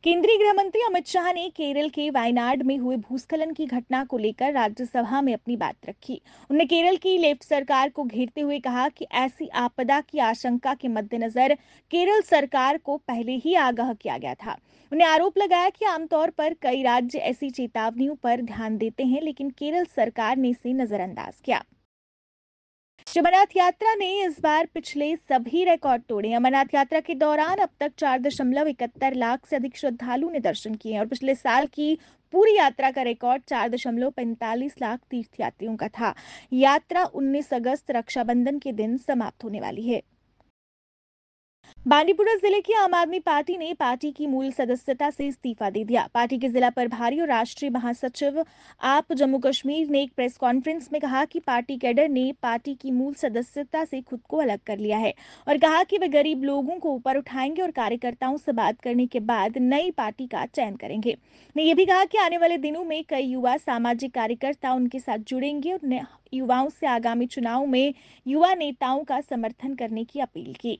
केंद्रीय गृह मंत्री अमित शाह ने केरल के वायनाड में हुए भूस्खलन की घटना को लेकर राज्यसभा में अपनी बात रखी। उन्होंने केरल की लेफ्ट सरकार को घेरते हुए कहा कि ऐसी आपदा की आशंका के मद्देनजर केरल सरकार को पहले ही आगाह किया गया था। उन्हें आरोप लगाया कि आमतौर पर कई राज्य ऐसी चेतावनियों पर ध्यान देते हैं, लेकिन केरल सरकार ने इसे नजरअंदाज किया। श्री अमरनाथ यात्रा ने इस बार पिछले सभी रिकॉर्ड तोड़े। अमरनाथ यात्रा के दौरान अब तक 4.71 लाख से अधिक श्रद्धालुओं ने दर्शन किए और पिछले साल की पूरी यात्रा का रिकॉर्ड 4.45 लाख तीर्थयात्रियों का था। यात्रा 19 अगस्त रक्षाबंधन के दिन समाप्त होने वाली है। बांदीपुरा जिले की आम आदमी पार्टी ने पार्टी की मूल सदस्यता से इस्तीफा दे दिया। पार्टी के जिला प्रभारी और राष्ट्रीय महासचिव आप जम्मू कश्मीर ने एक प्रेस कॉन्फ्रेंस में कहा कि पार्टी कैडर ने पार्टी की मूल सदस्यता से खुद को अलग कर लिया है और कहा कि वे गरीब लोगों को ऊपर उठाएंगे और कार्यकर्ताओं से बात करने के बाद नई पार्टी का चयन करेंगे। ने यह भी कहा कि आने वाले दिनों में कई युवा सामाजिक कार्यकर्ता उनके साथ जुड़ेंगे और युवाओं से आगामी चुनाव में युवा नेताओं का समर्थन करने की अपील की।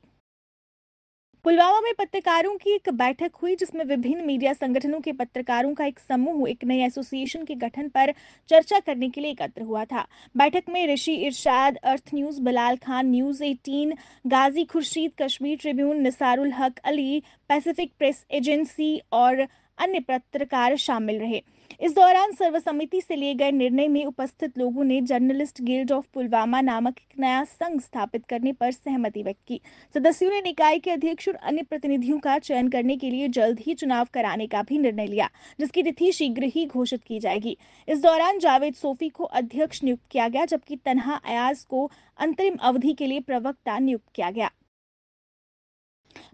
पुलवामा में पत्रकारों की एक बैठक हुई जिसमें विभिन्न मीडिया संगठनों के पत्रकारों का एक समूह एक नए एसोसिएशन के गठन पर चर्चा करने के लिए एकत्र हुआ था। बैठक में ऋषि इरशाद, अर्थ न्यूज, बिलाल खान, न्यूज 18, गाजी खुर्शीद, कश्मीर ट्रिब्यून, निसारुल हक अली, पैसिफिक प्रेस एजेंसी और अन्य पत्रकार शामिल रहे। इस दौरान सर्वसम्मति से लिए गए निर्णय में उपस्थित लोगों ने जर्नलिस्ट गिल्ड ऑफ पुलवामा नामक एक नया संघ स्थापित करने पर सहमति व्यक्त की। सदस्यों ने निकाय के अध्यक्ष और अन्य प्रतिनिधियों का चयन करने के लिए जल्द ही चुनाव कराने का भी निर्णय लिया, जिसकी तिथि शीघ्र ही घोषित की जाएगी। इस दौरान जावेद सोफी को अध्यक्ष नियुक्त किया गया, जबकि तन्हा अयाज को अंतरिम अवधि के लिए प्रवक्ता नियुक्त किया गया।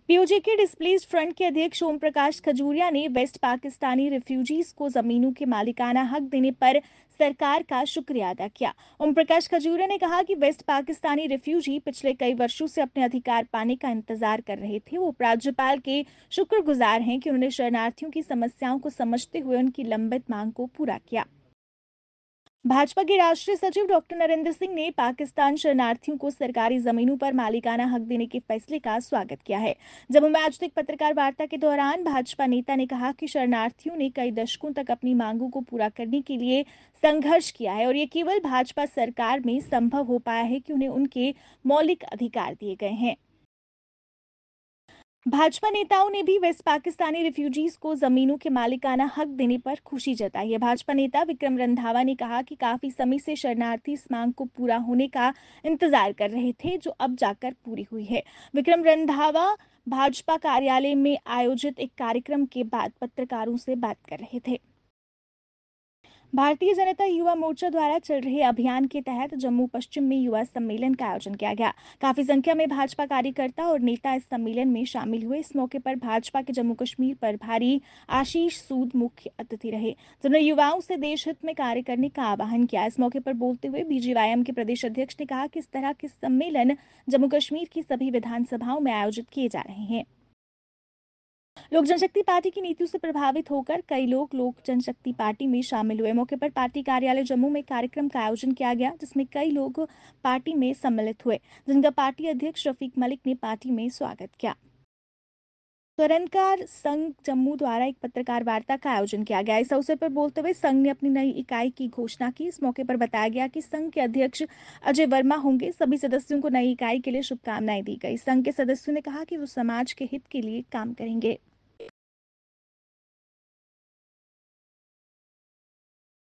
पीओजे के डिस्प्लेस्ड फ्रंट के अध्यक्ष ओम प्रकाश खजूरिया ने वेस्ट पाकिस्तानी रिफ्यूजीज को जमीनों के मालिकाना हक देने पर सरकार का शुक्रिया अदा किया। ओम प्रकाश खजूरिया ने कहा कि वेस्ट पाकिस्तानी रिफ्यूजी पिछले कई वर्षों से अपने अधिकार पाने का इंतजार कर रहे थे। वो उपराज्यपाल के शुक्रगुजार हैं कि उन्होंने शरणार्थियों की समस्याओं को समझते हुए उनकी लंबित मांग को पूरा किया। भाजपा के राष्ट्रीय सचिव डॉक्टर नरेंद्र सिंह ने पाकिस्तान शरणार्थियों को सरकारी जमीनों पर मालिकाना हक देने के फैसले का स्वागत किया है। जम्मू में आज एक पत्रकार वार्ता के दौरान भाजपा नेता ने कहा कि शरणार्थियों ने कई दशकों तक अपनी मांगों को पूरा करने के लिए संघर्ष किया है और ये केवल भाजपा सरकार में संभव हो पाया है कि उन्हें उनके मौलिक अधिकार दिए गए हैं। भाजपा नेताओं ने भी वेस्ट पाकिस्तानी रिफ्यूजीज को जमीनों के मालिकाना हक देने पर खुशी जताई है। भाजपा नेता विक्रम रंधावा ने कहा कि काफी समय से शरणार्थी इस मांग को पूरा होने का इंतजार कर रहे थे, जो अब जाकर पूरी हुई है। विक्रम रंधावा भाजपा कार्यालय में आयोजित एक कार्यक्रम के बाद पत्रकारों से बात कर रहे थे। भारतीय जनता युवा मोर्चा द्वारा चल रहे अभियान के तहत जम्मू पश्चिम में युवा सम्मेलन का आयोजन किया गया। काफी संख्या में भाजपा कार्यकर्ता और नेता इस सम्मेलन में शामिल हुए। इस मौके पर भाजपा के जम्मू कश्मीर प्रभारी आशीष सूद मुख्य अतिथि रहे, जिन्होंने युवाओं से देश हित में कार्य करने का आह्वान किया। इस मौके पर बोलते हुए बीजेवाईएम के प्रदेश अध्यक्ष ने कहा कि इस तरह के सम्मेलन जम्मू कश्मीर की सभी विधानसभाओं में आयोजित किए जा रहे हैं। लोक जनशक्ति पार्टी की नीतियों से प्रभावित होकर कई लोग जनशक्ति पार्टी में शामिल हुए। मौके पर पार्टी कार्यालय जम्मू में कार्यक्रम का आयोजन किया गया, जिसमें कई लोग पार्टी में सम्मिलित हुए, जिनका पार्टी अध्यक्ष रफीक मलिक ने पार्टी में स्वागत किया। स्वरणकार संघ जम्मू द्वारा एक पत्रकार वार्ता का आयोजन किया गया। इस अवसर पर बोलते हुए संघ ने अपनी नई इकाई की घोषणा की। इस मौके पर बताया गया कि संघ के अध्यक्ष अजय वर्मा होंगे। सभी सदस्यों को नई इकाई के लिए शुभकामनाएं दी गई। संघ के सदस्यों ने कहा कि वो समाज के हित के लिए काम करेंगे।